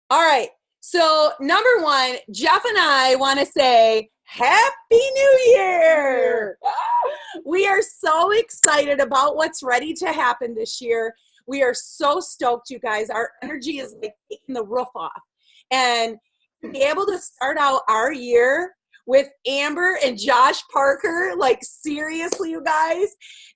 All right. So, number one, Jeff and I want to say Happy New Year. We are so excited about what's ready to happen this year. We are so stoked, you guys. Our energy is like taking the roof off. And to be able to start out our year with Amber and Josh Parker, like seriously, you guys,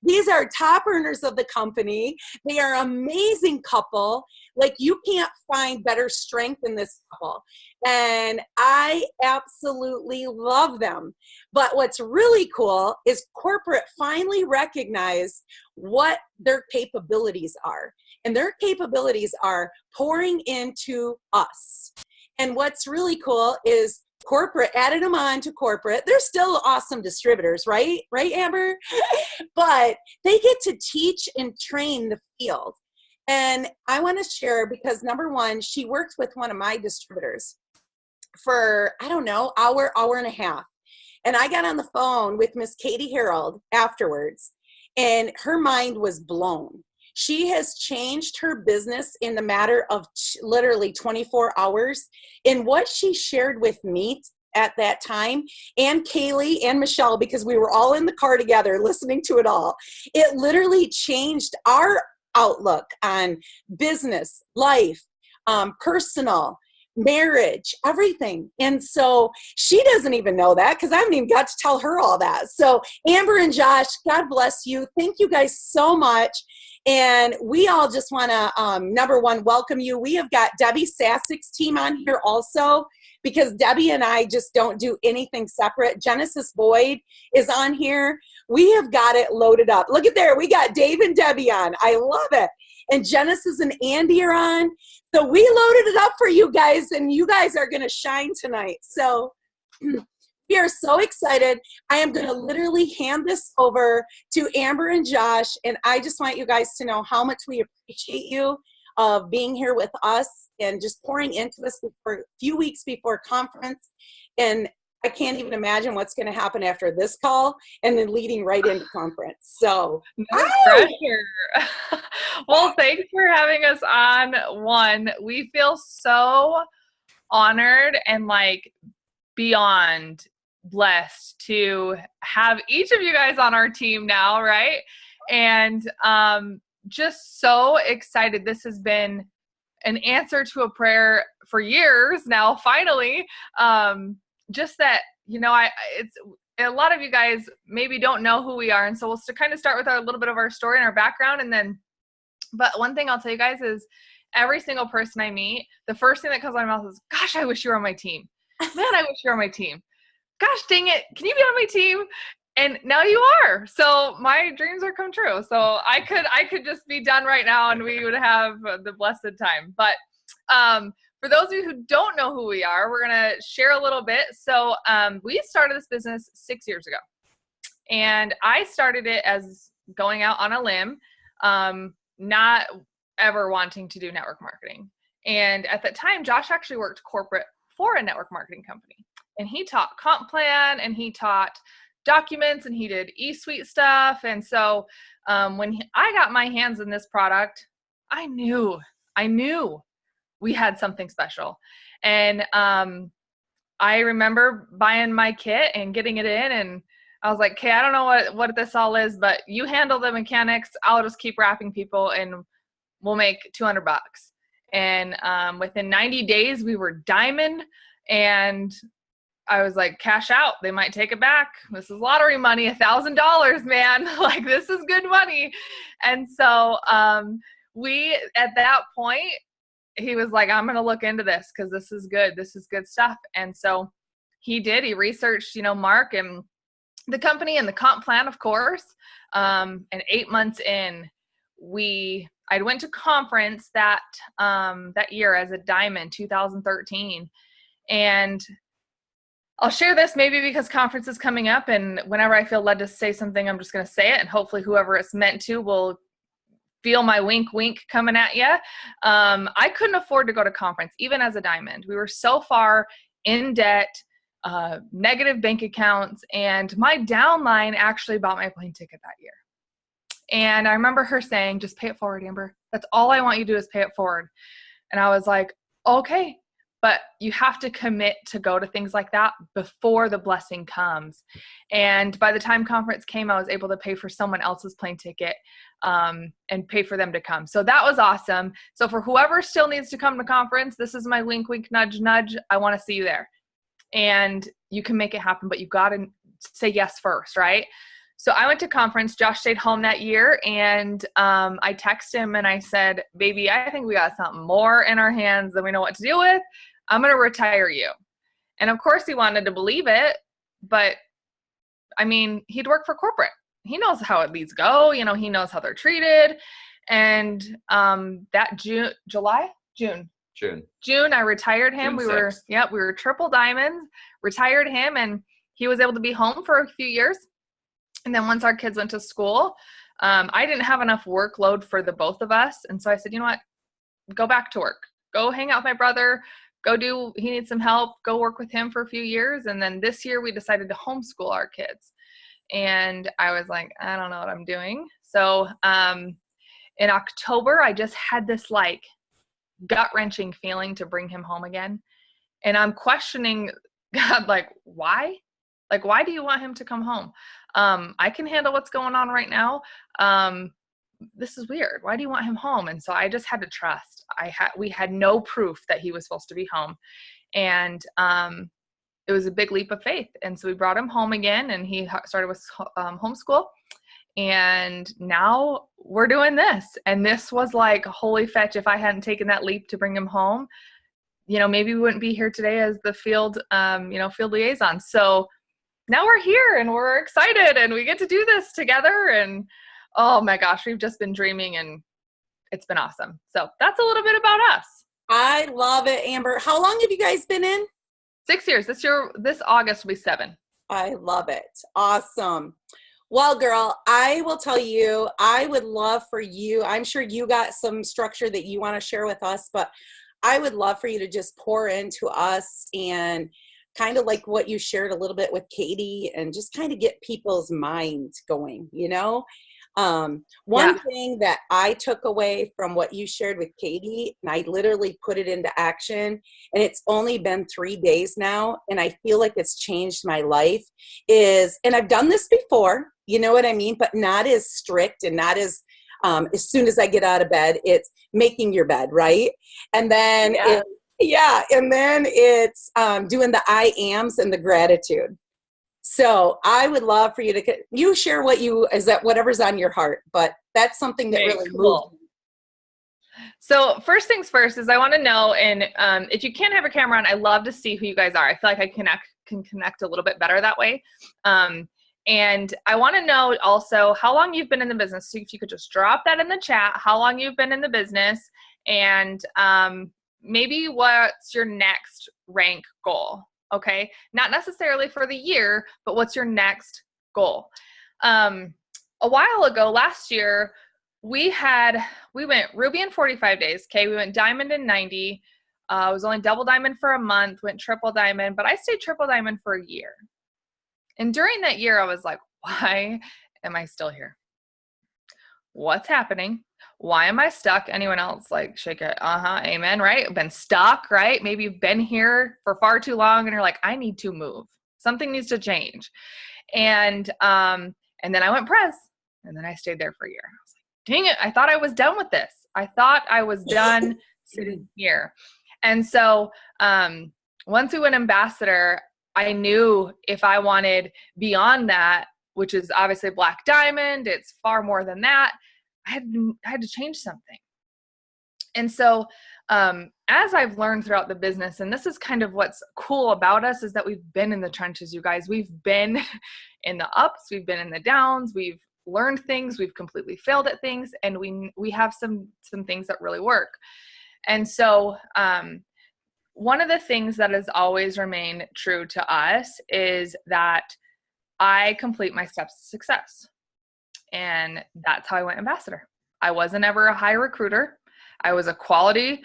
these are top earners of the company. They are an amazing couple. Like you can't find better strength in this couple. And I absolutely love them. But what's really cool is corporate finally recognized what their capabilities are. And their capabilities are pouring into us. And what's really cool is corporate added them on to corporate. They're still awesome distributors, right? Right, Amber? But they get to teach and train the field. And I want to share because number one, she worked with one of my distributors for, I don't know, hour and a half. And I got on the phone with Miss Katie Harold afterwards, and her mind was blown. She has changed her business in the matter of literally 24 hours. And what she shared with me at that time, and Kaylee and Michelle, because we were all in the car together listening to it all, it literally changed our outlook on business, life, personal, marriage, everything. And so she doesn't even know that because I haven't even got to tell her all that. So Amber and Josh, God bless you. Thank you guys so much. And we all just want to, number one, welcome you. We have got Debbie Sassik's team on here also because Debbie and I just don't do anything separate. Genesis Boyd is on here. We have got it loaded up. Look at there. We got Dave and Debbie on. I love it. And Genesis and Andy are on. So we loaded it up for you guys, and you guys are going to shine tonight. So we are so excited. I am going to literally hand this over to Amber and Josh, and I just want you guys to know how much we appreciate you of being here with us and just pouring into us for a few weeks before conference. And I can't even imagine what's going to happen after this call and then leading right into conference. So, no pressure. Well, thanks for having us on. One, we feel so honored and like beyond blessed to have each of you guys on our team now, right? And just so excited. This has been an answer to a prayer for years now, finally. Just that, it's a lot of you guys maybe don't know who we are. And so we'll kind of start with a little bit of our story and our background. And then, but one thing I'll tell you guys is every single person I meet, the first thing that comes out of my mouth is, gosh, I wish you were on my team. Man, I wish you were on my team. Gosh, dang it. Can you be on my team? And now you are. So my dreams are come true. So I could just be done right now and we would have the blessed time. But, for those of you who don't know who we are, we're going to share a little bit. So we started this business 6 years ago. And I started it as going out on a limb, not ever wanting to do network marketing. And at that time, Josh actually worked corporate for a network marketing company. And he taught comp plan and he taught documents and he did eSuite stuff. And so when I got my hands on this product, I knew we had something special. And I remember buying my kit and getting it in, and I was like, okay, I don't know what this all is, but you handle the mechanics. I'll just keep wrapping people and we'll make $200. And within 90 days, we were diamond, and I was like, cash out. They might take it back. This is lottery money, $1,000, man. Like, this is good money. And so we, at that point, he was like, I'm going to look into this because this is good. This is good stuff. And so he did. He researched, Mark and the company and the comp plan, of course. And 8 months in, I went to conference that year as a diamond, 2013. And I'll share this maybe because conference is coming up, and whenever I feel led to say something, I'm just going to say it, and hopefully whoever it's meant to will feel my wink coming at you. I couldn't afford to go to conference, even as a diamond. We were so far in debt, negative bank accounts, and my downline actually bought my plane ticket that year. And I remember her saying, just pay it forward, Amber. That's all I want you to do is pay it forward. And I was like, okay, but you have to commit to go to things like that before the blessing comes. And by the time conference came, I was able to pay for someone else's plane ticket and pay for them to come. So that was awesome. So for whoever still needs to come to conference, this is my wink, wink, nudge, nudge. I want to see you there. And you can make it happen, but you got to say yes first, right? So I went to conference. Josh stayed home that year, and I texted him and I said, baby, I think we got something more in our hands than we know what to do with. I'm going to retire you. And of course he wanted to believe it, but I mean, he'd worked for corporate. He knows how these go, you know, he knows how they're treated. And that June, I retired him. We were triple diamonds, retired him, and he was able to be home for a few years. And then once our kids went to school, I didn't have enough workload for the both of us. And so I said, you know what, go back to work, go hang out with my brother, he needs some help, go work with him for a few years. And then this year we decided to homeschool our kids. And I was like, I don't know what I'm doing. So in October, I just had this like gut-wrenching feeling to bring him home again. And I'm questioning God, like, why? Like, why do you want him to come home? I can handle what's going on right now. This is weird. Why do you want him home? And so I just had to trust. We had no proof that he was supposed to be home. And it was a big leap of faith. And so we brought him home again, and he started with homeschool. And now we're doing this. And this was like, holy fetch, if I hadn't taken that leap to bring him home, you know, maybe we wouldn't be here today as the field liaison. So now we're here and we're excited and we get to do this together. And oh my gosh, we've just been dreaming and it's been awesome. So that's a little bit about us. I love it, Amber. How long have you guys been in? 6 years. This August will be 7. I love it. Awesome. Well, girl, I will tell you, I would love for you, I'm sure you got some structure that you want to share with us, but I would love for you to just pour into us and kind of like what you shared a little bit with Katie and just kind of get people's minds going, you know? One thing that I took away from what you shared with Katie, and I literally put it into action, and it's only been 3 days now, and I feel like it's changed my life, and I've done this before, you know what I mean? But not as strict and not as soon as I get out of bed, it's making your bed, right? And then, and then it's doing the I ams and the gratitude. So I would love for you to share whatever's on your heart, but that's something that really moved me. So first things first is I want to know, and if you can't have a camera on, I love to see who you guys are. I feel like I can connect a little bit better that way. And I want to know also how long you've been in the business. So if you could just drop that in the chat, how long you've been in the business, and maybe what's your next rank goal. Okay. Not necessarily for the year, but what's your next goal? A while ago, last year, we went Ruby in 45 days. Okay. We went diamond in 90. I was only double diamond for a month, went triple diamond, but I stayed triple diamond for a year. And during that year, I was like, why am I still here? What's happening? Why am I stuck? Anyone else like shake it? Amen, right? Been stuck, right? Maybe you've been here for far too long and you're like, I need to move. Something needs to change. And then I went press, and then I stayed there for a year. I was like, dang it, I thought I was done with this. I thought I was done sitting here. And so once we went ambassador, I knew if I wanted beyond that, which is obviously black diamond, it's far more than that, I had to change something. And so as I've learned throughout the business, and this is kind of what's cool about us, is that we've been in the trenches, you guys. We've been in the ups, we've been in the downs, we've learned things, we've completely failed at things, and we have some things that really work. And so one of the things that has always remained true to us is that I complete my steps to success. And that's how I went ambassador. I wasn't ever a high recruiter. I was a quality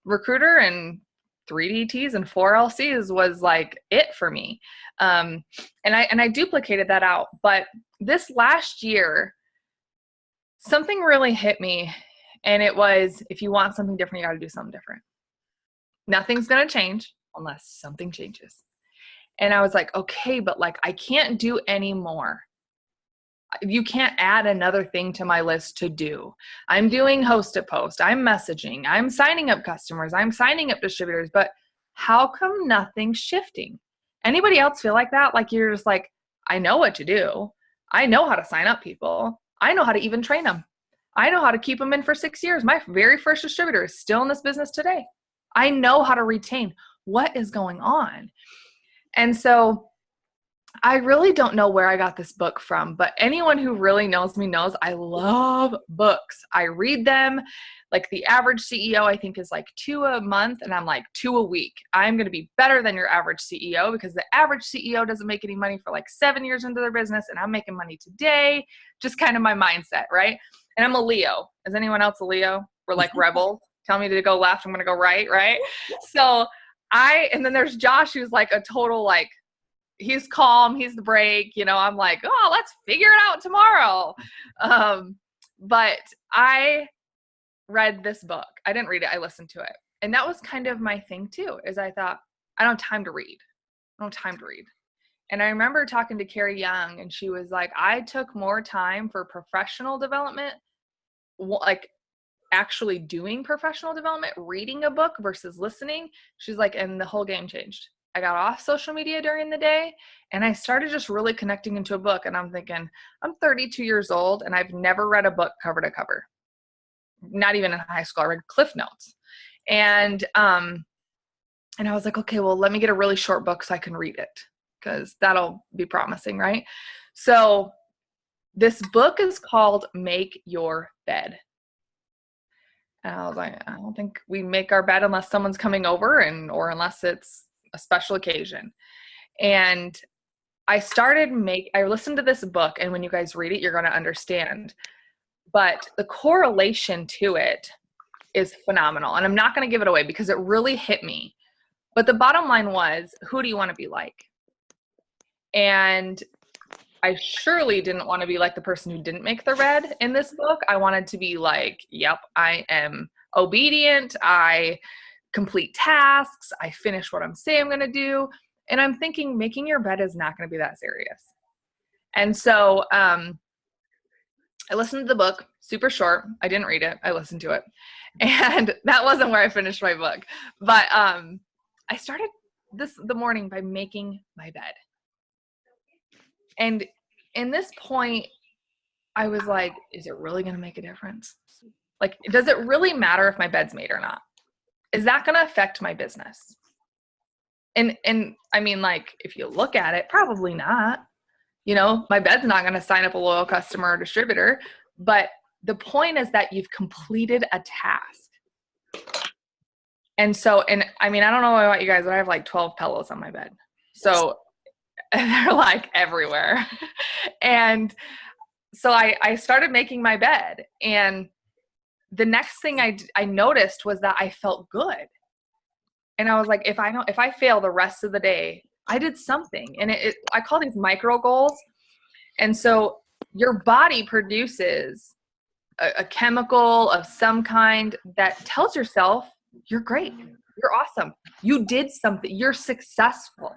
recruiter, and 3 DTs and 4 LCs was like it for me. And I duplicated that out. But this last year, something really hit me. And it was, if you want something different, you got to do something different. Nothing's going to change unless something changes. And I was like, okay, but like, I can't do any more. You can't add another thing to my list to do. I'm doing host to post. I'm messaging. I'm signing up customers. I'm signing up distributors. But how come nothing's shifting? Anybody else feel like that? Like you're just like, I know what to do. I know how to sign up people. I know how to even train them. I know how to keep them in for 6 years. My very first distributor is still in this business today. I know how to retain. What is going on? And so I really don't know where I got this book from, but anyone who really knows me knows I love books. I read them. Like the average CEO, I think, is like 2 a month, and I'm like 2 a week. I'm going to be better than your average CEO because the average CEO doesn't make any money for like 7 years into their business, and I'm making money today. Just kind of my mindset, right? And I'm a Leo. Is anyone else a Leo? We're like rebels. Tell me to go left, I'm going to go right, right? So and then there's Josh, who's like a total like, he's calm, he's the break, I'm like, oh, let's figure it out tomorrow. But I read this book. I didn't read it, I listened to it. And that was kind of my thing too, is I thought, I don't have time to read. And I remember talking to Carrie Young, and she was like, I took more time for professional development, like actually doing professional development, reading a book versus listening. She's like, and the whole game changed. I got off social media during the day, and I started just really connecting into a book. And I'm thinking, I'm 32 years old, and I've never read a book cover to cover. Not even in high school. I read Cliff Notes. And I was like, okay, well, let me get a really short book so I can read it, because that'll be promising, right? So this book is called Make Your Bed. And I was like, I don't think we make our bed unless someone's coming over or unless it's a special occasion. And I listened to this book, and when you guys read it, you're going to understand. But the correlation to it is phenomenal. And I'm not going to give it away because it really hit me. But the bottom line was, who do you want to be like? And I surely didn't want to be like the person who didn't make the bed in this book. I wanted to be like, yep, I am obedient. I complete tasks. I finish what I'm saying I'm going to do. And I'm thinking making your bed is not going to be that serious. And so I listened to the book, super short. I didn't read it. I listened to it. And that wasn't where I finished my book. But I started the morning by making my bed. And in this point, I was like, is it really going to make a difference? Like, does it really matter if my bed's made or not? Is that going to affect my business? And I mean, like, if you look at it, probably not. My bed's not going to sign up a loyal customer or distributor. But the point is that you've completed a task. And so, I mean, I don't know about you guys, but I have like 12 pillows on my bed. So they're like everywhere. And so I started making my bed. And the next thing I noticed was that I felt good. And I was like, if I fail the rest of the day, I did something. And I call these micro goals. And so your body produces a chemical of some kind that tells yourself, you're great. You're awesome. You did something. You're successful.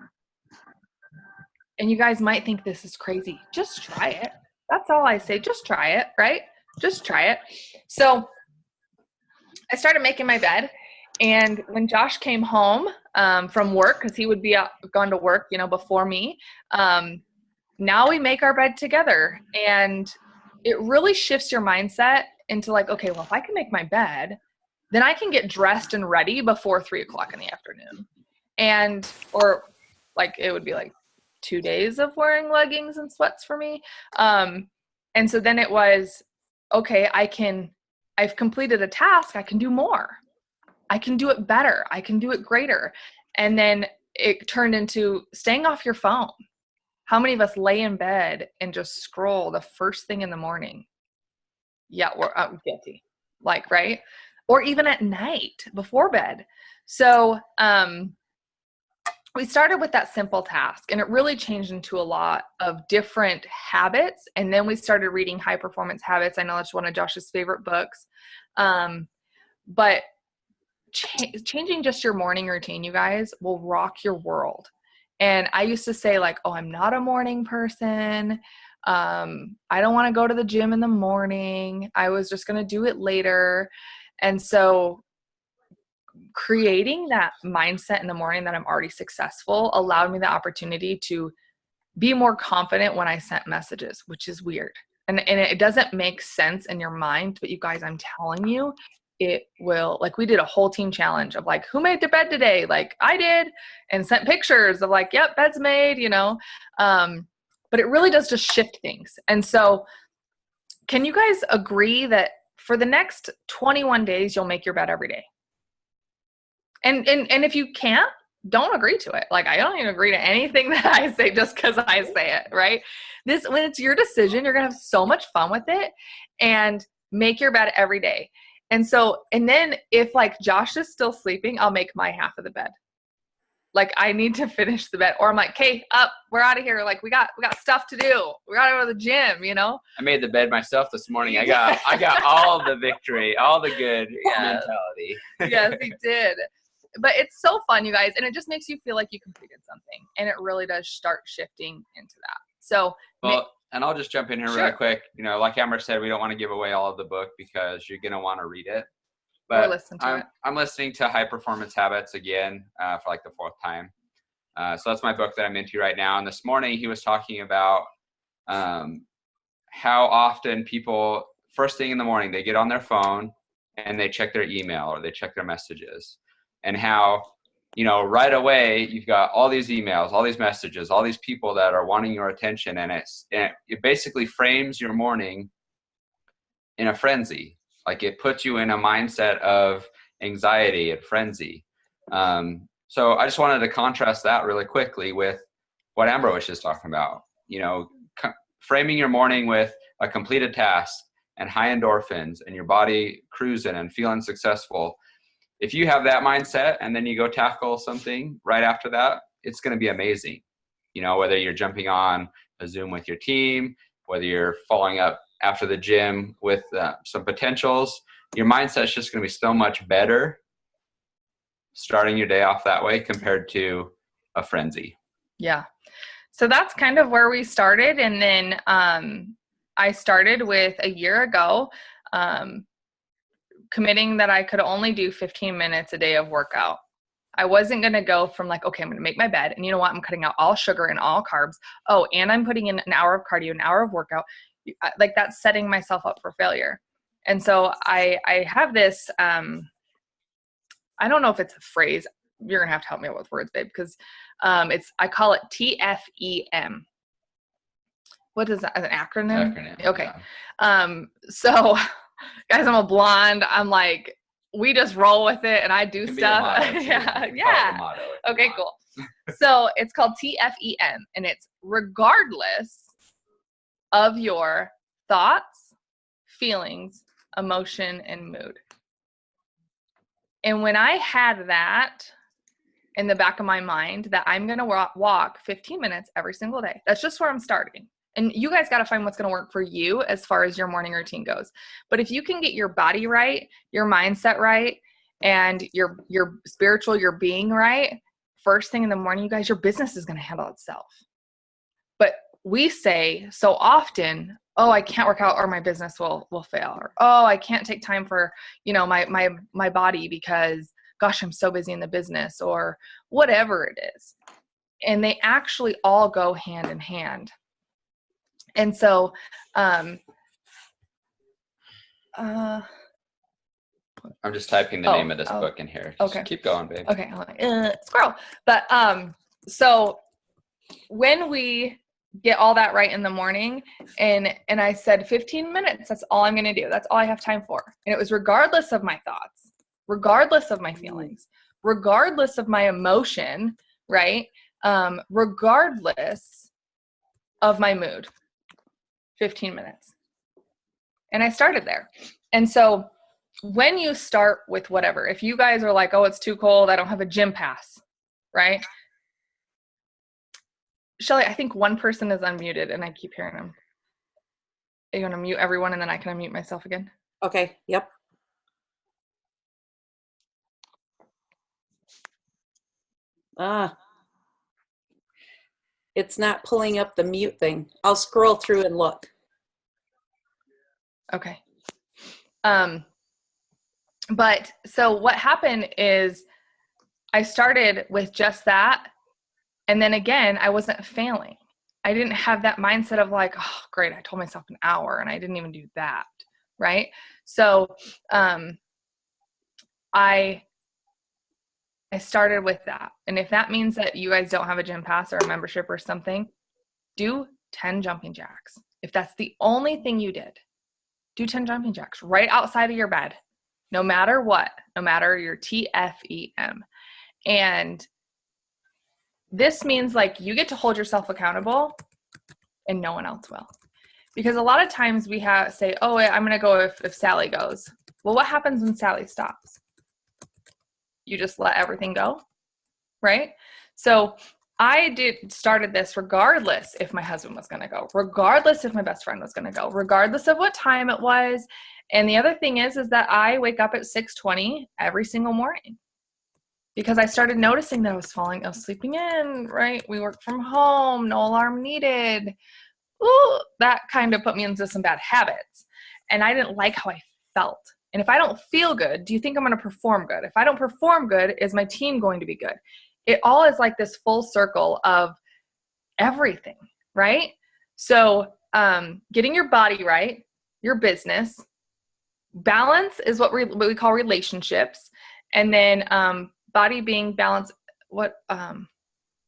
And you guys might think this is crazy. Just try it. That's all I say. Just try it, right? Just try it. So I started making my bed. And when Josh came home from work, because he would be gone to work, before me, now we make our bed together. And it really shifts your mindset into like, okay, well, if I can make my bed, then I can get dressed and ready before 3:00 in the afternoon. Or like, it would be like 2 days of wearing leggings and sweats for me. And so then it was, okay, I've completed a task. I can do more. I can do it better. I can do it greater. And then it turned into staying off your phone. How many of us lay in bed and just scroll the first thing in the morning? Yeah, we're guilty. Like, right? Or even at night before bed. So we started with that simple task, and it really changed into a lot of different habits. And then we started reading High Performance Habits. I know that's one of Josh's favorite books. But changing just your morning routine, you guys, will rock your world. And I used to say like, oh, I'm not a morning person. I don't want to go to the gym in the morning. I was just going to do it later. And so creating that mindset in the morning that I'm already successful allowed me the opportunity to be more confident when I sent messages, which is weird. And it doesn't make sense in your mind, but you guys, I'm telling you, it will. Like, we did a whole team challenge of like, who made their bed today? Like, I did, and sent pictures of like, yep, bed's made, you know. But it really does just shift things. And so can you guys agree that for the next 21 days, you'll make your bed every day? And if you can't, don't agree to it. Like, I don't even agree to anything that I say just because I say it, right? When it's your decision, you're going to have so much fun with it, and make your bed every day. And then if like Josh is still sleeping, I'll make my half of the bed. Like, I need to finish the bed, or I'm like, okay, up, we're out of here. Like, we got stuff to do. We got to go to the gym, you know? I made the bed myself this morning. I got all the victory, all the good mentality. Yes, he did. But it's so fun, you guys, and it just makes you feel like you completed something, and it really does start shifting into that. So, and I'll just jump in here really quick. You know, like Amber said, we don't want to give away all of the book because you're going to want to read it. But I'm listening to High Performance Habits again for like the 4th time. So that's my book that I'm into right now. And this morning he was talking about how often people, first thing in the morning, they get on their phone and they check their email or they check their messages. And how, you know, right away you've got all these emails, all these messages, all these people that are wanting your attention, and it basically frames your morning in a frenzy. Like, it puts you in a mindset of anxiety and frenzy. So I just wanted to contrast that really quickly with what Amber was just talking about. You know, framing your morning with a completed task and high endorphins and your body cruising and feeling successful. If you have that mindset and then you go tackle something right after that, it's going to be amazing. You know, whether you're jumping on a Zoom with your team, whether you're following up after the gym with some potentials, your mindset's just going to be so much better starting your day off that way compared to a frenzy. Yeah. So that's kind of where we started. And then I started with a year ago, committing that I could only do 15 minutes a day of workout. I wasn't going to go from like, okay, I'm going to make my bed, and you know what? I'm cutting out all sugar and all carbs. Oh, and I'm putting in an hour of cardio, an hour of workout. Like, that's setting myself up for failure. And so I have this, I don't know if it's a phrase. You're going to have to help me out with words, babe, because I call it TFEM. What is that? An acronym? Okay. Yeah. So guys, I'm a blonde. I'm like, we just roll with it, and I do stuff. Yeah. Okay, cool. So it's called TFEM, and it's regardless of your thoughts, feelings, emotion, and mood. And when I had that in the back of my mind, that I'm going to walk 15 minutes every single day, that's just where I'm starting. And you guys got to find what's going to work for you as far as your morning routine goes. But if you can get your body right, your mindset right, and your spiritual, your being right, first thing in the morning, you guys, your business is going to handle itself. But we say so often, oh, I can't work out or my business will fail. Or, oh, I can't take time for, you know, my body because, gosh, I'm so busy in the business, or whatever it is. And they actually all go hand in hand. And so, I'm just typing the name of this book in here. Just keep going, babe. Okay. I'm like, squirrel. But, so when we get all that right in the morning, and I said 15 minutes, that's all I'm going to do. That's all I have time for. And it was regardless of my thoughts, regardless of my feelings, regardless of my emotion, right? Regardless of my mood. 15 minutes. And I started there. And so when you start with whatever, if you guys are like, oh, it's too cold, I don't have a gym pass, right? Shelly, I think one person is unmuted and I keep hearing them. Are you going to mute everyone and then I can unmute myself again? Okay. Yep. It's not pulling up the mute thing. I'll scroll through and look. Okay. But so what happened is I started with just that. And then again, I wasn't failing. I didn't have that mindset of like, oh, great, I told myself an hour and I didn't even do that. Right. So I started with that. And if that means that you guys don't have a gym pass or a membership or something, do 10 jumping jacks. If that's the only thing you did, do 10 jumping jacks right outside of your bed, no matter what, no matter your TFEM. And this means like you get to hold yourself accountable and no one else will. Because a lot of times we say, oh, I'm going to go if Sally goes. Well, what happens when Sally stops? You just let everything go, right? So I started this regardless if my husband was going to go, regardless if my best friend was going to go, regardless of what time it was. And the other thing is that I wake up at 6:20 every single morning because I started noticing that I was sleeping in, right? We work from home, no alarm needed. Ooh, that kind of put me into some bad habits. And I didn't like how I felt. And if I don't feel good, do you think I'm going to perform good? If I don't perform good, is my team going to be good? It all is like this full circle of everything, right? So getting your body right, your business, balance is what we call relationships. And then body being balance,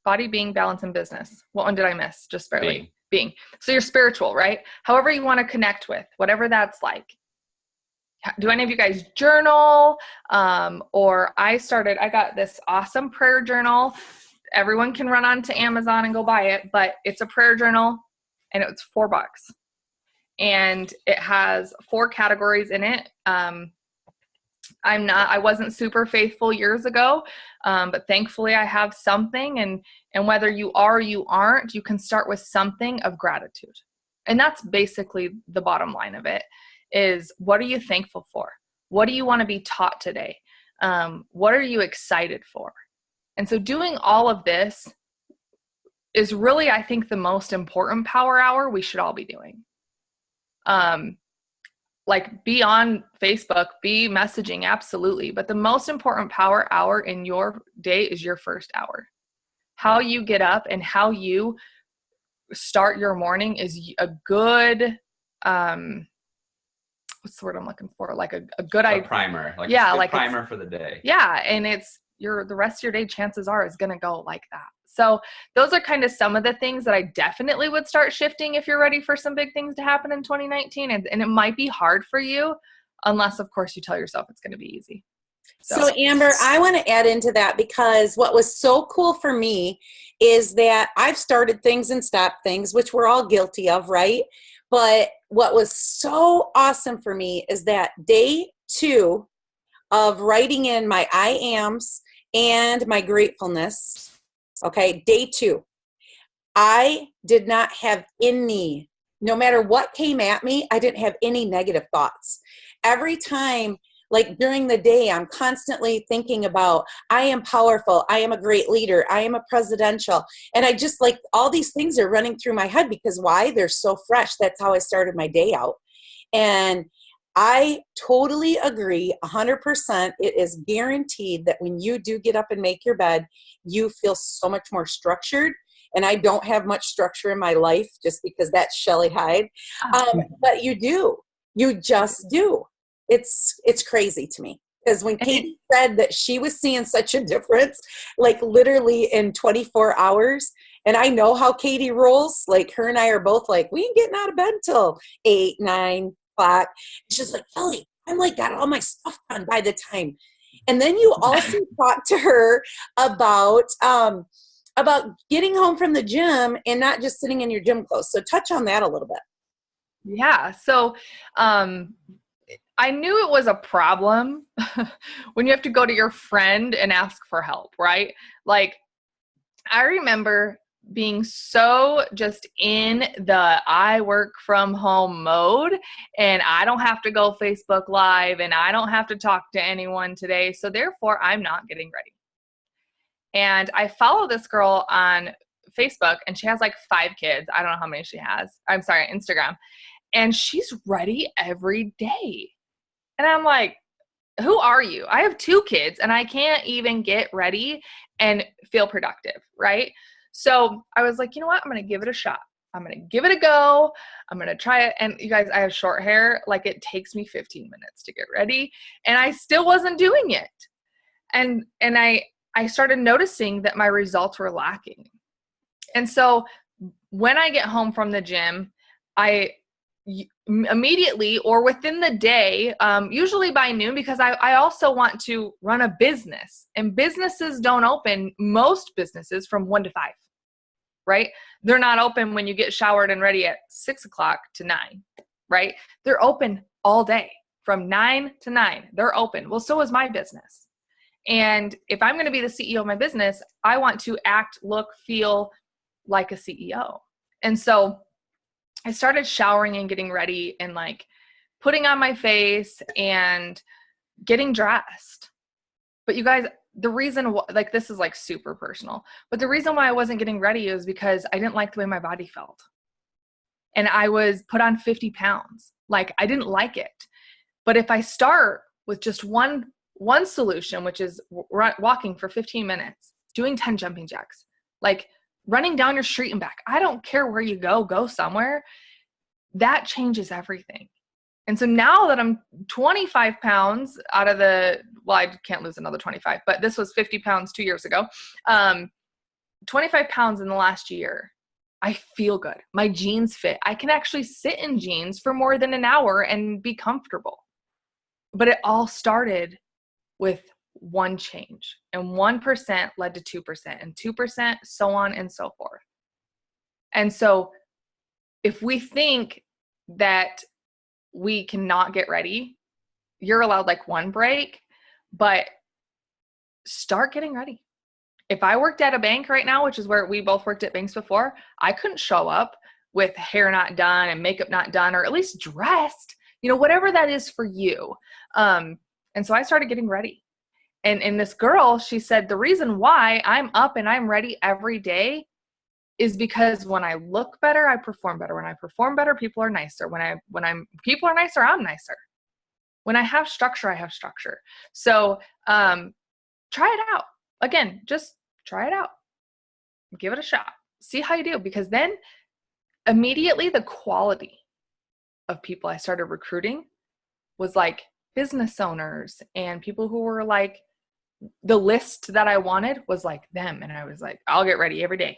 body being balance in business. What one did I miss? Just barely. Being. So you're spiritual, right? However you want to connect with, whatever that's like. Do any of you guys journal? Or I got this awesome prayer journal. Everyone can run onto Amazon and go buy it, but it's a prayer journal and it's $4. And it has 4 categories in it. I wasn't super faithful years ago, but thankfully I have something, and whether you are or you aren't, you can start with something of gratitude. And that's basically the bottom line of it is, what are you thankful for? What do you want to be taught today? What are you excited for? And so doing all of this is really, I think, the most important power hour we should all be doing. Like be on Facebook, be messaging, absolutely. But the most important power hour in your day is your first hour. How you get up and how you start your morning is a good, what's the word I'm looking for? Like a good idea. Primer. Primer for the day. Yeah. And the rest of your day, chances are, is going to go like that. So those are kind of some of the things that I definitely would start shifting if you're ready for some big things to happen in 2019. And it might be hard for you unless, of course, you tell yourself it's going to be easy. So Amber, I want to add into that because what was so cool for me is that I've started things and stopped things, which we're all guilty of, right? But what was so awesome for me is that day 2 of writing in my I ams and my gratefulness. Okay, day 2, I did not have any, no matter what came at me, I didn't have any negative thoughts. Every time, like during the day, I'm constantly thinking about, I am powerful, I am a great leader, I am a presidential. And I just like, all these things are running through my head because why? They're so fresh. That's how I started my day out. And I totally agree 100%. It is guaranteed that when you do get up and make your bed, you feel so much more structured. And I don't have much structure in my life just because that's Shelly Hyde. But you do. You just do. It's crazy to me. Because when Katie said that she was seeing such a difference, like literally in 24 hours, and I know how Katie rolls, like her and I are both like, we ain't getting out of bed till 8, 9 o'clock. She's like, Kelly, I'm like got all my stuff done by the time. And then you also talk to her about getting home from the gym and not just sitting in your gym clothes. So touch on that a little bit. Yeah. So I knew it was a problem when you have to go to your friend and ask for help, right? Like I remember being so just in the I work from home mode and I don't have to go Facebook Live and I don't have to talk to anyone today. So therefore I'm not getting ready. And I follow this girl on Facebook, and she has like 5 kids. I don't know how many she has. I'm sorry, Instagram. And she's ready every day. And I'm like, who are you? I have 2 kids and I can't even get ready and feel productive, right? So I was like, you know what? I'm going to give it a shot. I'm going to give it a go. I'm going to try it. And you guys, I have short hair. Like, it takes me 15 minutes to get ready, and I still wasn't doing it. And I started noticing that my results were lacking. And so when I get home from the gym, I immediately or within the day, usually by noon, because I also want to run a business, and businesses don't open, most businesses, from 1 to 5, right? They're not open when you get showered and ready at 6 o'clock to 9, right? They're open all day from 9 to 9. They're open. Well, so is my business. And if I'm going to be the CEO of my business, I want to act, look, feel like a CEO. And so I started showering and getting ready and like putting on my face and getting dressed. But you guys, the reason, like, this is like super personal, but the reason why I wasn't getting ready is because I didn't like the way my body felt. And I was put on 50 pounds. Like, I didn't like it. But if I start with just one solution, which is walking for 15 minutes, doing 10 jumping jacks, like running down your street and back, I don't care where you go somewhere, that changes everything. And so now that I'm 25 pounds out of I can't lose another 25, but this was 50 pounds 2 years ago, 25 pounds in the last year, I feel good. My jeans fit. I can actually sit in jeans for more than an hour and be comfortable. But it all started with one change, and 1% led to 2%, and 2%, so on and so forth. And so if we think that we cannot get ready, you're allowed like 1 break, but start getting ready. If I worked at a bank right now, which is where we both worked at banks before, I couldn't show up with hair not done and makeup not done, or at least dressed, whatever that is for you. And so I started getting ready. And this girl, she said, the reason why I'm up and I'm ready every day is because when I look better, I perform better. When I perform better, people are nicer. People are nicer, I'm nicer. When I have structure, I have structure. So try it out. Again, just try it out. Give it a shot. See how you do. Because then immediately the quality of people I started recruiting was like business owners and people who were like, the list that I wanted was like them. And I was like, I'll get ready every day.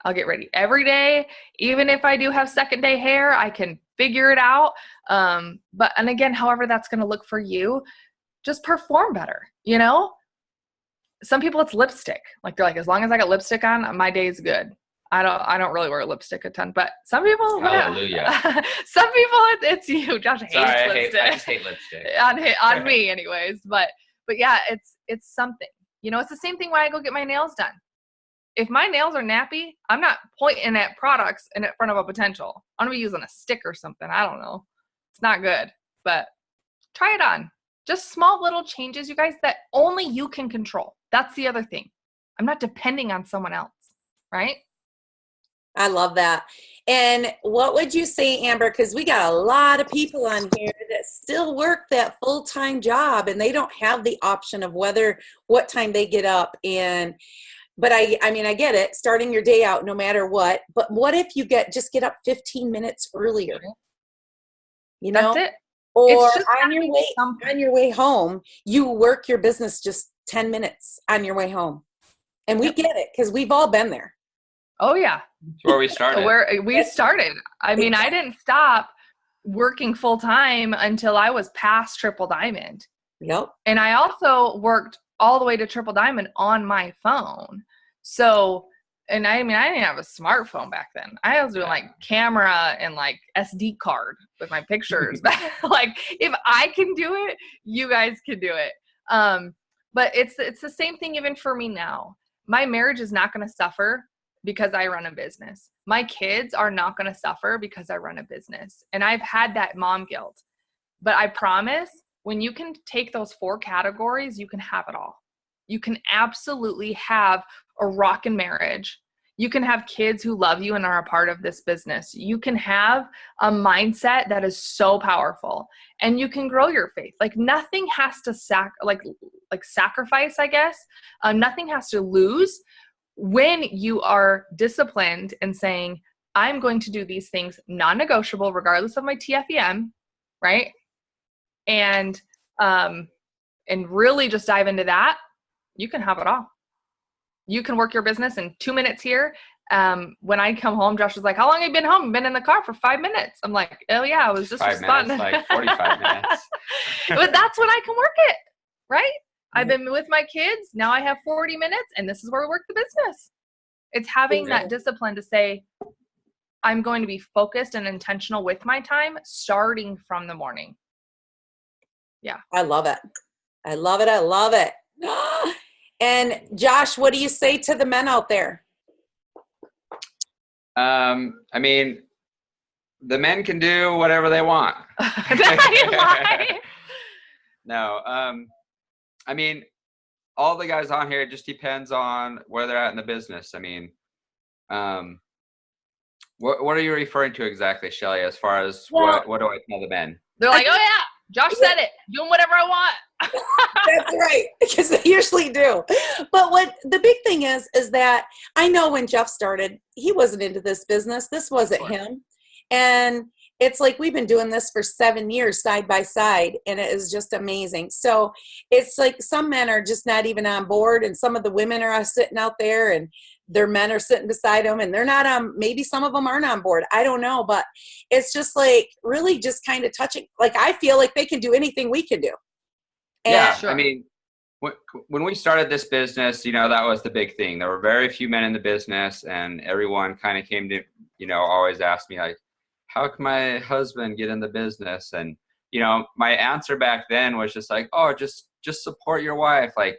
I'll get ready every day. Even if I do have second day hair, I can figure it out. And again, however that's going to look for you, just perform better. Some people, it's lipstick. Like, they're like, as long as I got lipstick on, my day's good. I don't really wear lipstick a ton, but some people, hallelujah. Some people, it's you. Josh hates lipstick. I just hate lipstick. on me anyways. But yeah, it's something. It's the same thing when I go get my nails done. If my nails are nappy, I'm not pointing at products in front of a potential. I'm going to be using a stick or something. I don't know. It's not good, but try it on. Just small little changes, you guys, that only you can control. That's the other thing. I'm not depending on someone else, right? I love that. And what would you say, Amber, because we got a lot of people on here that still work that full-time job and they don't have the option of what time they get up. But I mean, I get it, starting your day out no matter what, but what if you just get up 15 minutes earlier? That's it. Or on your way home, you work your business just 10 minutes on your way home. And we get it, because we've all been there. Oh yeah. That's where we started. We started. I mean, I didn't stop working full time until I was past Triple Diamond. Yep. And I also worked all the way to Triple Diamond on my phone. So, and I mean, I didn't have a smartphone back then. I was doing like camera and like SD card with my pictures. Like, if I can do it, you guys can do it. But it's the same thing even for me now. My marriage is not going to suffer because I run a business. My kids are not going to suffer because I run a business. And I've had that mom guilt. But I promise, when you can take those 4 categories, you can have it all. You can absolutely have a rockin' marriage. You can have kids who love you and are a part of this business. You can have a mindset that is so powerful, and you can grow your faith. Like nothing has to sacrifice, I guess. Nothing has to lose when you are disciplined and saying, I'm going to do these things non-negotiable, regardless of my TFEM, right? And really just dive into that. You can have it all. You can work your business in 2 minutes here. When I come home, Josh was like, how long have you been home? Been in the car for 5 minutes. I'm like, oh yeah, I was just 5 minutes, like 45 minutes. But that's when I can work it, right? I've been with my kids. Now I have 40 minutes and this is where we work the business. It's having that discipline to say, I'm going to be focused and intentional with my time starting from the morning. Yeah. I love it. I love it. I love it. And Josh, what do you say to the men out there? I mean, the men can do whatever they want. No. I mean, all the guys on here, it just depends on where they're at in the business. I mean, what are you referring to exactly, Shelly, as far as what do I tell the men? They're like, oh yeah, Josh said it. Doing whatever I want. That's right, because they usually do. But what the big thing is that I know when Jeff started, he wasn't into this business. This wasn't him. And it's like we've been doing this for 7 years side by side, and it is just amazing. So it's like some men are just not even on board, and some of the women are sitting out there, and their men are sitting beside them, and they're not on. Maybe some of them aren't on board. I don't know, but it's just like really just kind of touching. Like I feel like they can do anything we can do. And yeah, sure. I mean, when we started this business, that was the big thing. There were very few men in the business, and everyone kind of came to, always ask me like, how can my husband get in the business? And, my answer back then was just like, oh, just support your wife. Like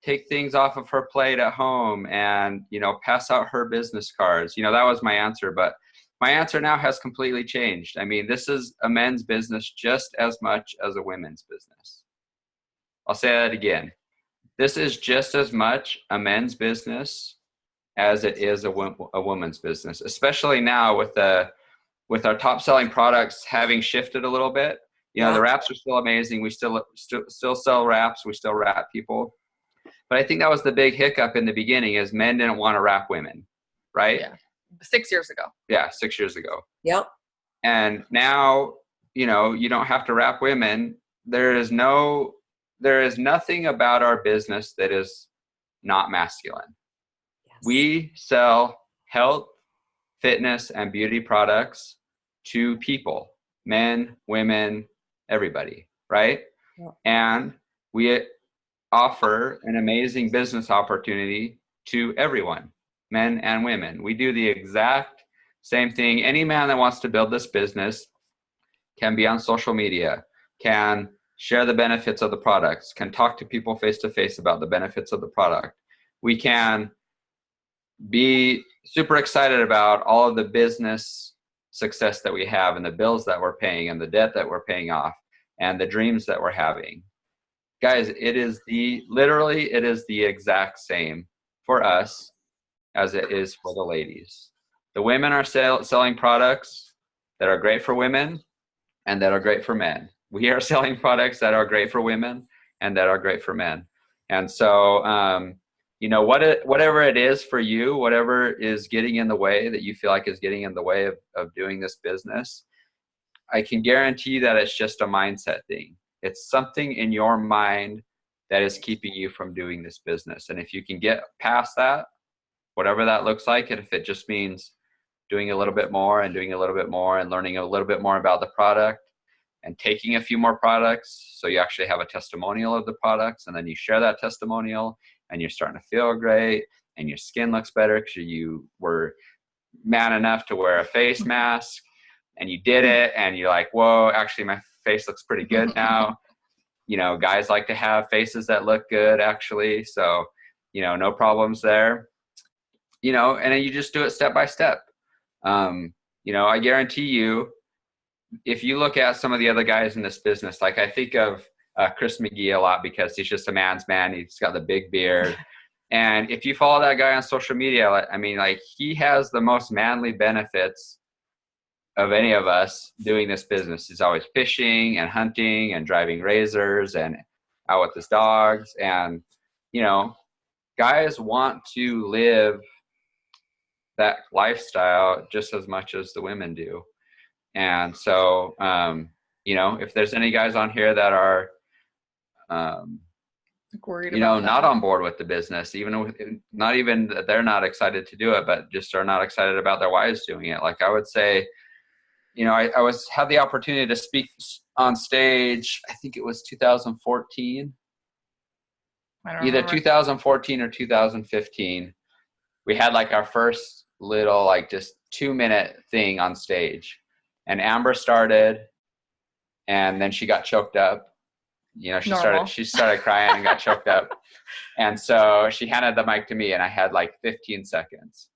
take things off of her plate at home and, pass out her business cards. That was my answer. But my answer now has completely changed. I mean, this is a men's business just as much as a women's business. I'll say that again. This is just as much a men's business as it is a woman's business, especially now with our top selling products having shifted a little bit. The wraps are still amazing. We still sell wraps. We still wrap people. But I think that was the big hiccup in the beginning is men didn't want to wrap women, right? Yeah. 6 years ago. Yeah, 6 years ago. Yep. And now, you don't have to wrap women. There is nothing about our business that is not masculine. Yes. We sell health, fitness, and beauty products to people, men, women, everybody, right? Yeah. And we offer an amazing business opportunity to everyone, men and women. We do the exact same thing. Any man that wants to build this business can be on social media, can share the benefits of the products, can talk to people face-to-face about the benefits of the product. We can be super excited about all of the business success that we have and the bills that we're paying and the debt that we're paying off and the dreams that we're having. Guys, it is the exact same for us as it is for the ladies. The women are selling products that are great for women and that are great for men. We are selling products that are great for women and that are great for men. And so, whatever it is for you, whatever is getting in the way that you feel like is getting in the way of doing this business, I can guarantee that it's just a mindset thing. It's something in your mind that is keeping you from doing this business. And if you can get past that, whatever that looks like, and if it just means doing a little bit more and doing a little bit more and learning a little bit more about the product and taking a few more products so you actually have a testimonial of the products, and then you share that testimonial and you're starting to feel great and your skin looks better because you were man enough to wear a face mask and you did it and you're like, whoa, actually my face looks pretty good now. Guys like to have faces that look good actually. So, no problems there. And then you just do it step by step. I guarantee you, if you look at some of the other guys in this business, like I think of Chris McGee a lot because he's just a man's man. He's got the big beard. And if you follow that guy on social media, I mean, like, he has the most manly benefits of any of us doing this business. He's always fishing and hunting and driving razors and out with his dogs. And, you know, guys want to live that lifestyle just as much as the women do. And so, you know, if there's any guys on here that are, worried you know, about not that. on board with the business, not even that they're not excited to do it, but just are not excited about their wives doing it. Like, I would say, you know, I had the opportunity to speak on stage. I think it was 2014, either 2014 or 2015. We had like our first little, like, just 2-minute thing on stage, and Amber started, and then she got choked up. You know, she started crying and got choked up. And so she handed the mic to me, and I had like 15 seconds.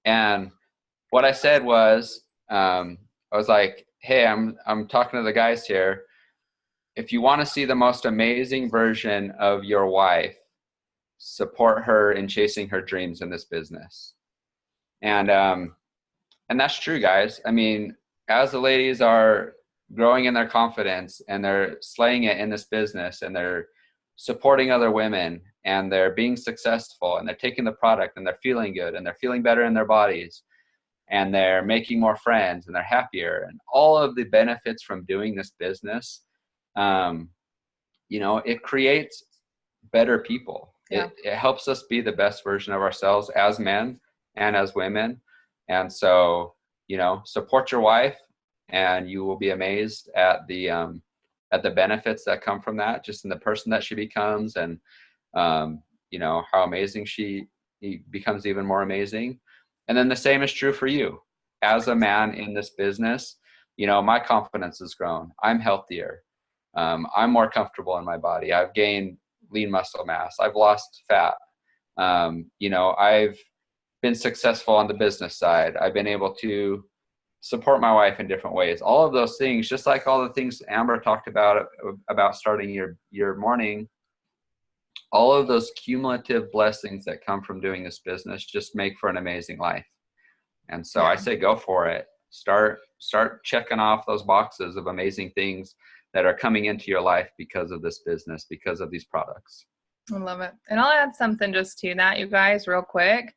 And what I said was, I was like, hey, I'm talking to the guys here. If you want to see the most amazing version of your wife, support her in chasing her dreams in this business. And that's true, guys. I mean, as the ladies are growing in their confidence and they're slaying it in this business and they're supporting other women and they're being successful and they're taking the product and they're feeling good and they're feeling better in their bodies and they're making more friends and they're happier and all of the benefits from doing this business, you know, it creates better people. Yeah. It helps us be the best version of ourselves as men and as women. And so, you know, support your wife, and you will be amazed at the benefits that come from that, just in the person that she becomes, and you know, how amazing she becomes even more amazing. And then the same is true for you as a man in this business. You know, my confidence has grown. I'm healthier. I'm more comfortable in my body. I've gained lean muscle mass. I've lost fat. You know, I've been successful on the business side. I've been able to support my wife in different ways. All of those things, just like all the things Amber talked about starting your morning, all of those cumulative blessings that come from doing this business just make for an amazing life. And so I say, go for it. Start checking off those boxes of amazing things that are coming into your life because of this business, because of these products. I love it. And I'll add something just to that, you guys, real quick,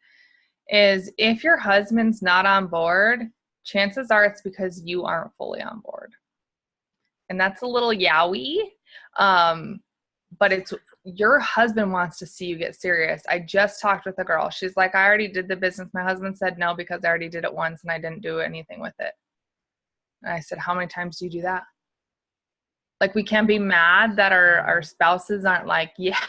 is if your husband's not on board, chances are it's because you aren't fully on board. And that's a little yowie, but it's your husband wants to see you get serious. I just talked with a girl. She's like, I already did the business. My husband said no because I already did it once and I didn't do anything with it. And I said, how many times do you do that? Like, we can't be mad that our spouses aren't like, yeah,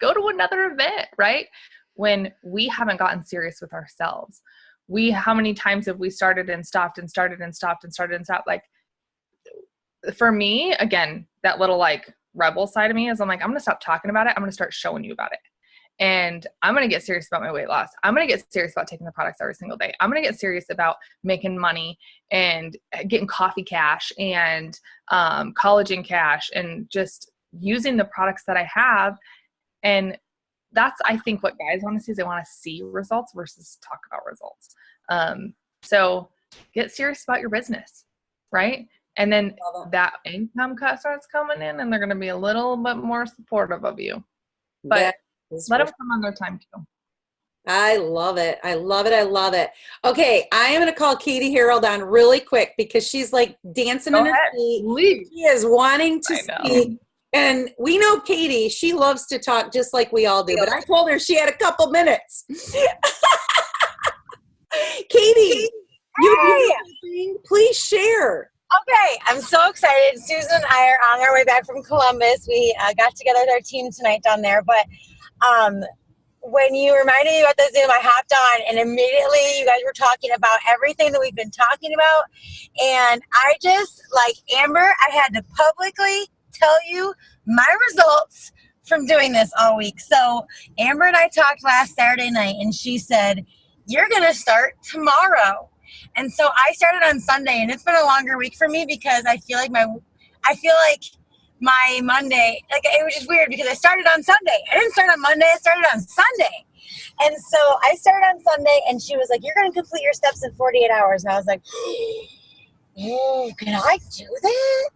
go to another event, right? When we haven't gotten serious with ourselves. How many times have we started and stopped and started and stopped and started and stopped? Like, for me, again, that little like rebel side of me is I'm like, I'm going to stop talking about it. I'm going to start showing you about it. And I'm going to get serious about my weight loss. I'm going to get serious about taking the products every single day. I'm going to get serious about making money and getting coffee cash and collagen cash and just using the products that I have. And that's, I think, what guys want to see is they want to see results versus talk about results. So get serious about your business, right? And then that income cut starts coming in and they're going to be a little bit more supportive of you. But let them come on their time too. I love it. I love it. I love it. Okay, I am going to call Katie Harold on really quick because she's like dancing in her seat. She is wanting to speak. And we know Katie, she loves to talk just like we all do. But I told her she had a couple minutes. Katie, please share. Okay, I'm so excited. Susan and I are on our way back from Columbus. We got together with our team tonight down there. But when you reminded me about the Zoom, I hopped on and immediately you guys were talking about everything that we've been talking about. And I just, like Amber, I had to publicly tell you my results from doing this all week. So Amber and I talked last Saturday night and she said, you're going to start tomorrow. And so I started on Sunday, and it's been a longer week for me because I feel like my Monday, like it was just weird because I started on Sunday. I didn't start on Monday, I started on Sunday. And so I started on Sunday and she was like, you're going to complete your steps in 48 hours. And I was like, oh, can I do that?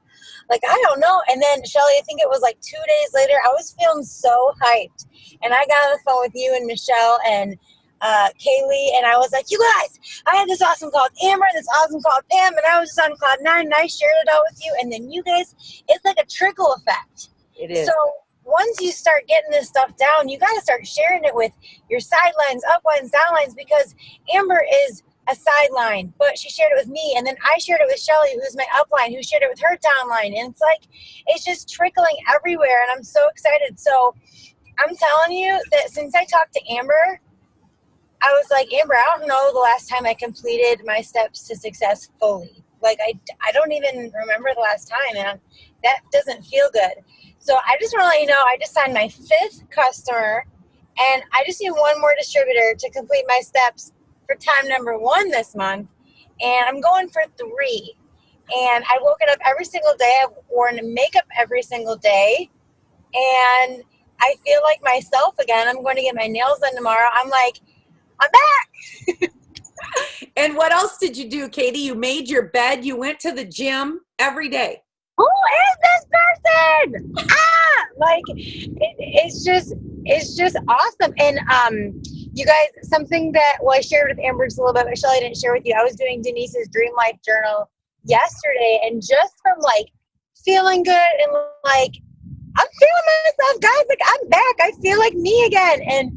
Like, I don't know. And then Shelly, I think it was like 2 days later, I was feeling so hyped. And I got on the phone with you and Michelle and Kaylee, and I was like, you guys, I had this awesome call with Amber and this awesome call with Pam, and I was just on cloud 9 and I shared it out with you. And then you guys, it's like a trickle effect. It is. So once you start getting this stuff down, you got to start sharing it with your sidelines, uplines, downlines, because Amber is a sideline, but she shared it with me, and then I shared it with Shelly, who's my upline, who shared it with her downline, and it's like, it's just trickling everywhere, and I'm so excited. So I'm telling you that since I talked to Amber, I was like, Amber, I don't know the last time I completed my steps to success fully. Like, I don't even remember the last time, and that doesn't feel good. So I just want to let you know, I just signed my 5th customer, and I just need one more distributor to complete my steps for time number 1 this month, and I'm going for 3. And I woke it up every single day. I've worn makeup every single day, and I feel like myself again. I'm going to get my nails done tomorrow. I'm like, I'm back. And what else did you do, Katie? You made your bed. You went to the gym every day. Who is this person? Like it's just awesome. And you guys, something that I shared with Amber just a little bit, but Shelly didn't share with you. I was doing Denise's Dream Life Journal yesterday, and just from like feeling good and like I'm feeling myself, guys. Like I'm back. I feel like me again, and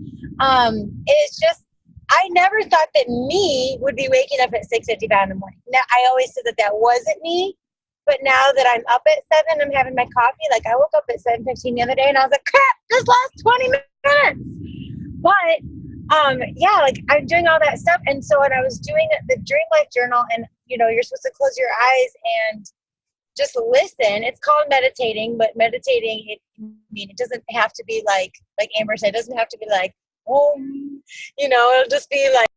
it's just. I never thought that me would be waking up at 6:55 in the morning. Now, I always said that wasn't me, but now that I'm up at 7, I'm having my coffee. Like, I woke up at 7:15 the other day, and I was like, crap, this last 20 minutes. But, yeah, like, I'm doing all that stuff. And so when I was doing the Dream Life Journal, and, you know, you're supposed to close your eyes and just listen. It's called meditating, but meditating, it doesn't have to be like Amber said, it doesn't have to be like, you know, it'll just be like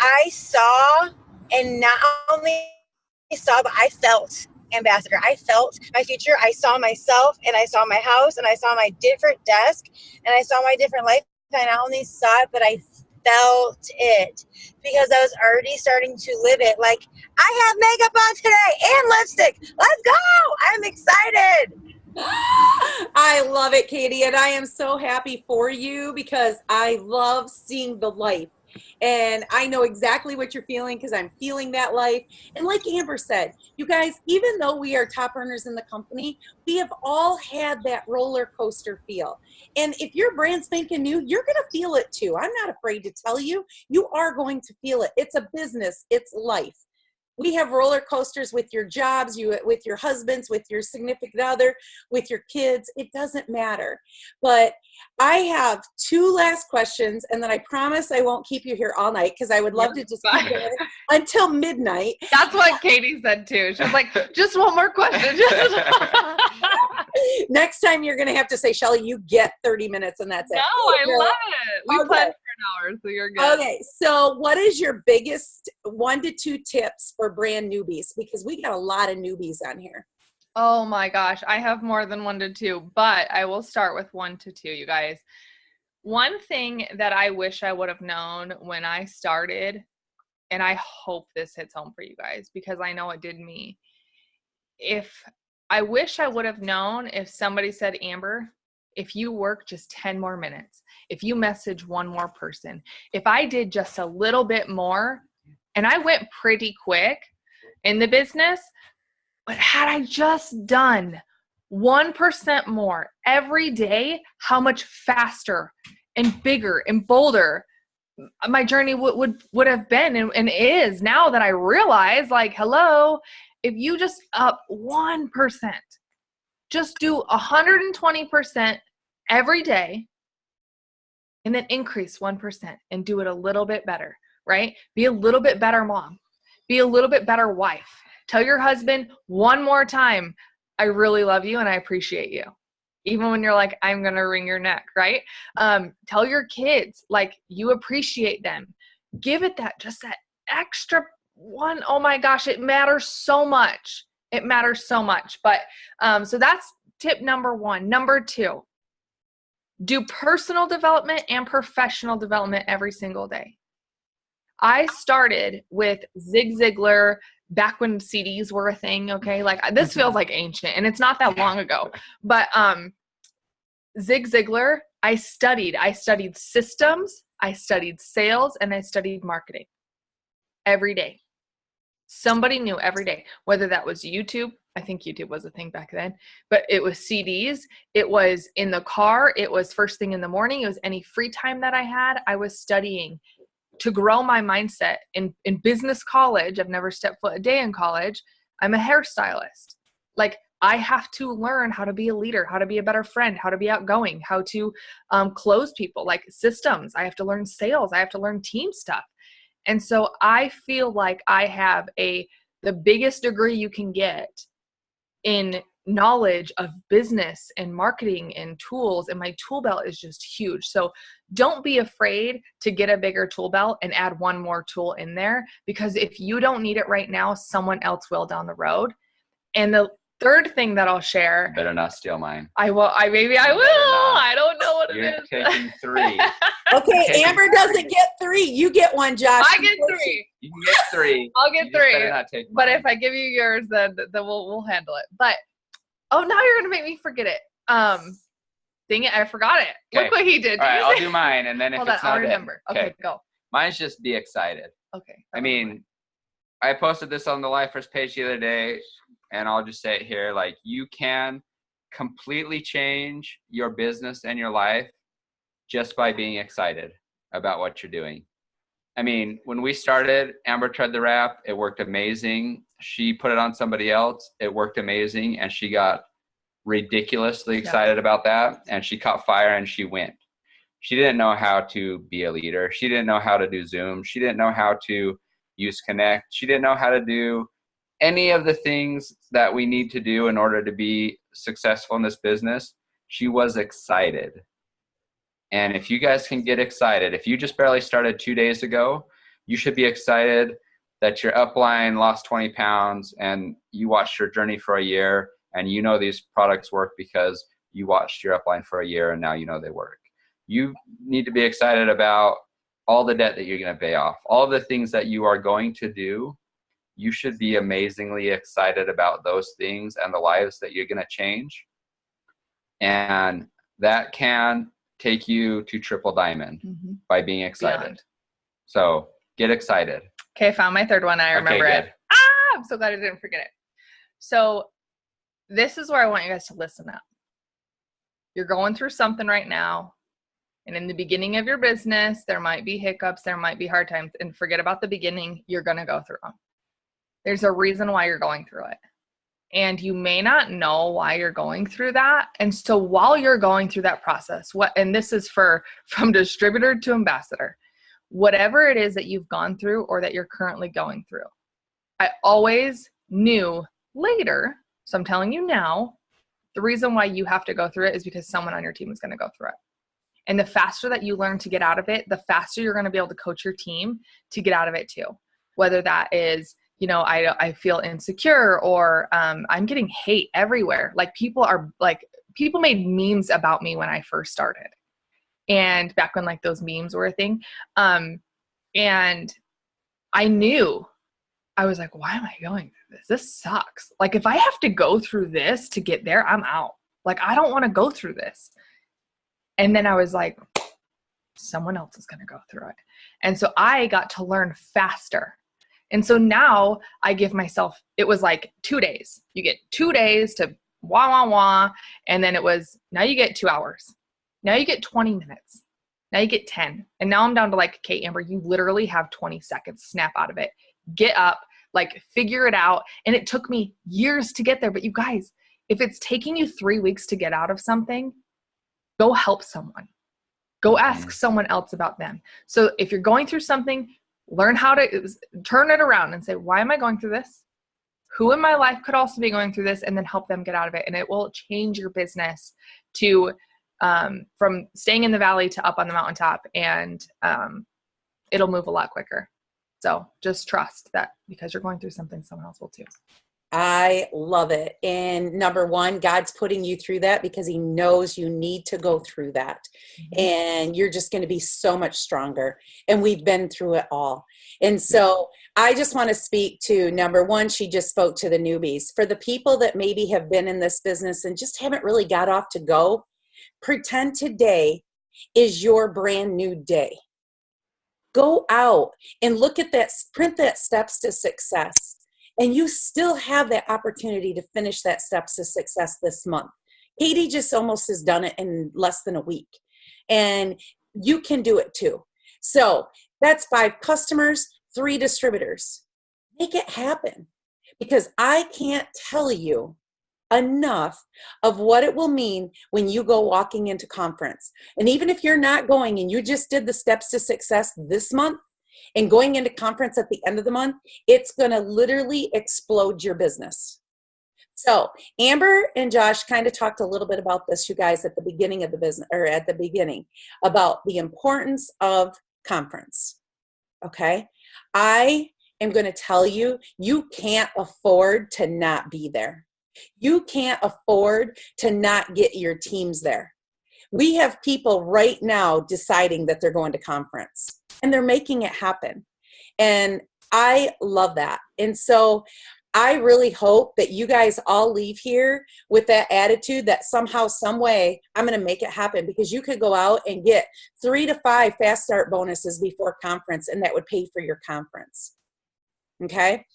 I saw, and not only saw, but I felt, Ambassador. I felt my future. I saw myself, and I saw my house, and I saw my different desk, and I saw my different life. I not only saw it, but I felt it because I was already starting to live it. Like, I have makeup on today and lipstick. Let's go. I'm excited. I love it, Katie, and I am so happy for you because I love seeing the life. And I know exactly what you're feeling because I'm feeling that life. And like Amber said, you guys, even though we are top earners in the company, we have all had that roller coaster feel. And if you're brand spanking new, you're going to feel it too. I'm not afraid to tell you, you are going to feel it. It's a business. It's life. We have roller coasters with your jobs, with your husbands, with your significant other, with your kids. It doesn't matter. But I have 2 last questions, and then I promise I won't keep you here all night because I would love to just keep going until midnight. That's what Katie said too. She was like, just one more question. Next time you're going to have to say, Shelly, you get 30 minutes and that's it. No, I love it. We planned for an hour, so you're good. Okay, so what is your biggest 1 to 2 tips for brand newbies? Because we got a lot of newbies on here. Oh my gosh, I have more than 1 to 2, but I will start with 1 to 2, you guys. One thing that I wish I would have known when I started, and I hope this hits home for you guys because I know it did me. I wish I would have known if somebody said, Amber, if you work just 10 more minutes, if you message 1 more person, if I did just a little bit more, and I went pretty quick in the business, but had I just done 1% more every day, how much faster and bigger and bolder my journey would have been and is now that I realize, like, hello, if you just up 1%, just do 120% every day and then increase 1% and do it a little bit better, right? Be a little bit better mom. Be a little bit better wife. Tell your husband 1 more time, I really love you and I appreciate you. even when you're like, I'm going to wring your neck, right? Tell your kids, like, you appreciate them. Give it just that extra one. Oh my gosh, it matters so much. It matters so much. But so that's tip number 1. Number 2, do personal development and professional development every single day. I started with Zig Ziglar back when CDs were a thing, okay? Like, this feels like ancient, and it's not that long ago. But Zig Ziglar, I studied systems, I studied sales, and I studied marketing every day. Somebody knew every day, whether that was YouTube. I think YouTube was a thing back then, but it was CDs. It was in the car. It was first thing in the morning. It was any free time that I had. I was studying to grow my mindset. In business college, I've never stepped foot a day in college. I'm a hairstylist. Like, I have to learn how to be a leader, how to be a better friend, how to be outgoing, how to close people, like systems. I have to learn sales. I have to learn team stuff. And so I feel like I have the biggest degree you can get in knowledge of business and marketing and tools, and my tool belt is just huge. So don't be afraid to get a bigger tool belt and add one more tool in there, because if you don't need it right now, someone else will down the road. And the third thing that I'll share. You better not steal mine. Maybe I will. I don't know what You're it is. taking 3. Okay, Amber doesn't get 3. You get 1, Josh. I get 3. You can get 3. I'll get You just 3. better not take But mine. if I give you yours, then we'll handle it. But now you're gonna make me forget it. Dang it, I forgot it. Okay. Look what he did. All right, You I'll say- do mine, and then if Hold it's on, I'll not it- remember. Okay, go. Mine's just be excited. Okay. I mean, I posted this on the Life First page the other day, and I'll just say it here. Like, you can completely change your business and your life just by being excited about what you're doing. I mean, when we started Amber Tread the Wrap, it worked amazing. She put it on somebody else. It worked amazing, and she got ridiculously excited about that, and she caught fire, and she went. She didn't know how to be a leader. She didn't know how to do Zoom. She didn't know how to use Connect. She didn't know how to do any of the things that we need to do in order to be successful in this business. She was excited. And if you guys can get excited, if you just barely started 2 days ago, you should be excited that your upline lost 20 pounds and you watched your journey for a year, and you know these products work because you watched your upline for a year and now you know they work. You need to be excited about all the debt that you're going to pay off, all the things that you are going to do. You should be amazingly excited about those things and the lives that you're going to change. And that can take you to triple diamond by being excited. Beyond. So get excited. Okay, I found my third one. I remember Okay, it. good. I'm so glad I didn't forget it. So this is where I want you guys to listen up. You're going through something right now. And in the beginning of your business, there might be hiccups, there might be hard times, and forget about the beginning. You're going to go through them. There's a reason why you're going through it. And you may not know why you're going through that. And so while you're going through that process, and this is from distributor to ambassador, whatever it is that you've gone through or that you're currently going through, I always knew later, so I'm telling you now, the reason why you have to go through it is because someone on your team is going to go through it. And the faster that you learn to get out of it, the faster you're going to be able to coach your team to get out of it too. Whether that is, I feel insecure, or I'm getting hate everywhere. Like, people made memes about me when I first started. And back when like those memes were a thing. And I knew, I was like, why am I going through this? This sucks. Like, if I have to go through this to get there, I'm out. Like, I don't want to go through this. And then I was like, someone else is going to go through it. And so I got to learn faster. And so now I give myself, it was like 2 days. You get 2 days to wah. And then it was, now you get 2 hours. Now you get 20 minutes. Now you get 10. And now I'm down to like, okay, Amber, you literally have 20 seconds. Snap out of it. Get up, like, figure it out. And it took me years to get there. But you guys, if it's taking you 3 weeks to get out of something, go help someone. Go ask someone else about them. So if you're going through something, learn how to turn it around and say, why am I going through this? Who in my life could also be going through this? And then help them get out of it. And it will change your business to from staying in the valley to up on the mountaintop, and it'll move a lot quicker. So just trust that because you're going through something, someone else will too. I love it. And number one, God's putting you through that because he knows you need to go through that. And you're just going to be so much stronger. And we've been through it all. And so I just want to speak to number one, she just spoke to the newbies. For the people that maybe have been in this business and just haven't really got off to go, pretend today is your brand new day. Go out and look at that, print that steps to success. And you still have that opportunity to finish that steps to success this month. Katie just almost has done it in less than a week. And you can do it too. So that's 5 customers, 3 distributors. Make it happen. Because I can't tell you enough of what it will mean when you go walking into conference. And even if you're not going and you just did the steps to success this month, and going into conference at the end of the month, it's going to literally explode your business. So Amber and Josh kind of talked a little bit about this, you guys, at the beginning of the business, or at the beginning, about the importance of conference. Okay. I am going to tell you, you can't afford to not be there. You can't afford to not get your teams there. We have people right now deciding that they're going to conference. And they're making it happen. And I love that. And so I really hope that you guys all leave here with that attitude that somehow, some way, I'm going to make it happen, because you could go out and get 3 to 5 fast start bonuses before conference, and that would pay for your conference. Okay.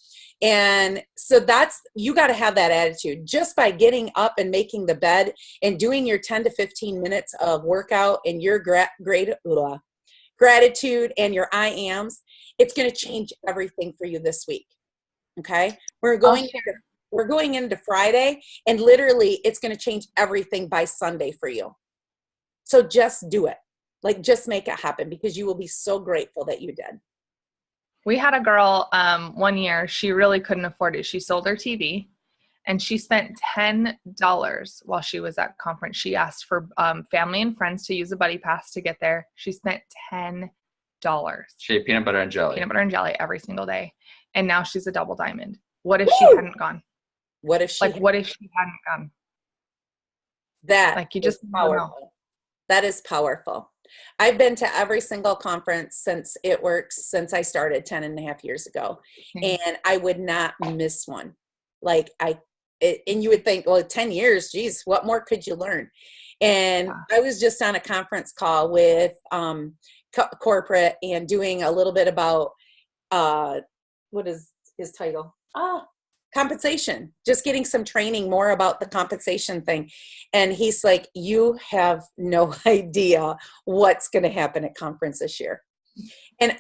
And so you got to have that attitude just by getting up and making the bed and doing your 10 to 15 minutes of workout and your gratitude and your I ams. It's going to change everything for you this week. Okay. We're going into Friday, and literally it's going to change everything by Sunday for you. So just do it. Like, just make it happen, because you will be so grateful that you did. We had a girl one year, she really couldn't afford it. She sold her TV, and she spent $10 while she was at conference. She asked for family and friends to use a buddy pass to get there. She spent $10. She ate peanut butter and jelly. Peanut butter and jelly every single day. And now she's a double diamond. What if she hadn't gone? What if she what if she hadn't gone? That you just powerful. That is powerful. I've been to every single conference since It Works, since I started 10 and a half years ago. And I would not miss one. And you would think, well, 10 years, geez, what more could you learn? And I was just on a conference call with corporate and doing a little bit about, what is his title? Compensation, just getting some training more about the compensation thing. And he's like, you have no idea what's going to happen at conference this year. And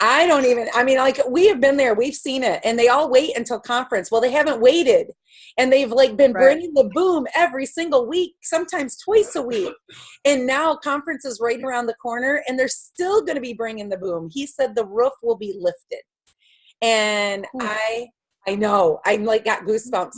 we have been there, we've seen it, and they all wait until conference. Well, they haven't waited, and they've been bringing the boom every single week, sometimes twice a week. And now conference is right around the corner, and they're still going to be bringing the boom. He said the roof will be lifted. And I know, I'm got goosebumps.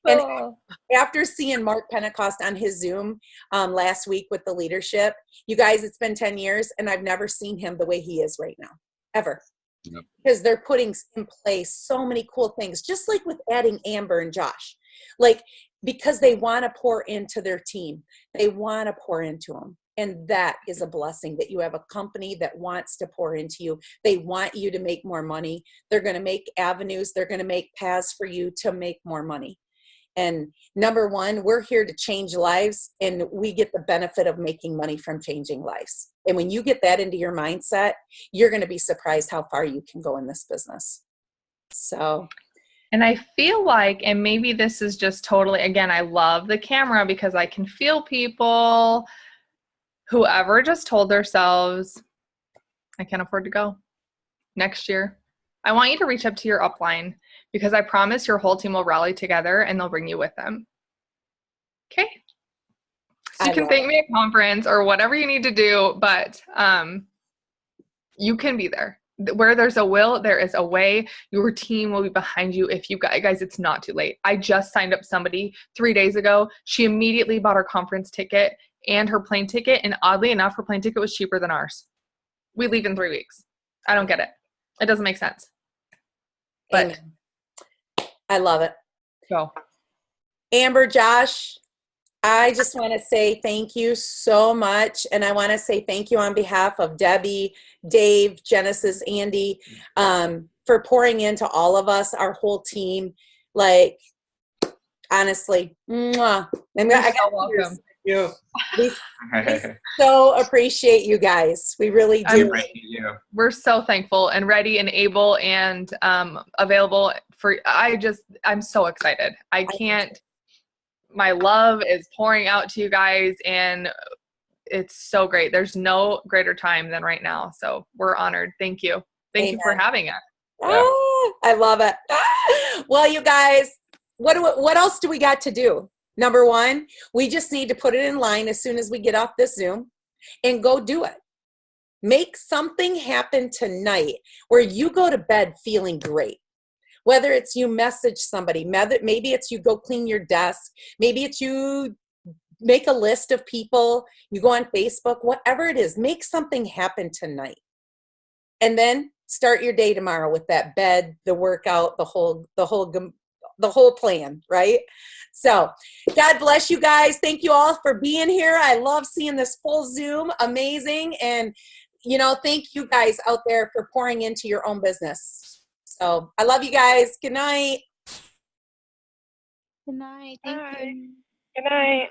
And after seeing Mark Pentecost on his Zoom last week with the leadership, you guys, it's been 10 years and I've never seen him the way he is right now, ever. Yep. Because they're putting in place so many cool things, just like with adding Amber and Josh, because they want to pour into their team. They want to pour into them. And that is a blessing, that you have a company that wants to pour into you. They want you to make more money. They're going to make avenues. They're going to make paths for you to make more money. And number one, we're here to change lives, and we get the benefit of making money from changing lives. And when you get that into your mindset, you're going to be surprised how far you can go in this business. So. And I feel like, and maybe this is just totally, again, I love the camera because I can feel people, whoever just told themselves, I can't afford to go next year. I want you to reach up to your upline, because I promise your whole team will rally together and they'll bring you with them. Okay. So you can thank me at conference or whatever you need to do, but you can be there. where there's a will, there is a way. Your team will be behind you. If you guys, it's not too late. I just signed up somebody 3 days ago. She immediately bought her conference ticket and her plane ticket. And oddly enough, her plane ticket was cheaper than ours. We leave in 3 weeks. I don't get it. It doesn't make sense. But Amen. I love it. go. Amber, Josh, I just want to say thank you so much. And I want to say thank you on behalf of Debbie, Dave, Genesis, Andy, for pouring into all of us, our whole team. Like, honestly, mwah. You're so welcome. We so appreciate you guys. We really do. We're so thankful and ready and able and available for, I'm so excited. I can't. My love is pouring out to you guys, and it's so great. There's no greater time than right now. So we're honored. Thank you. Thank you for having us. I love it. Well, you guys, what else do we got to do? Number one, we just need to put it in line as soon as we get off this Zoom and go do it. Make something happen tonight where you go to bed feeling great. Whether it's you message somebody, maybe it's you go clean your desk, maybe it's you make a list of people, you go on Facebook, whatever it is, make something happen tonight. And then start your day tomorrow with that bed, the workout, the whole plan, right? So God bless you guys. Thank you all for being here. I love seeing this full Zoom. Amazing. And, thank you guys out there for pouring into your own business. So I love you guys. Good night. Good night. Thank you. Good night.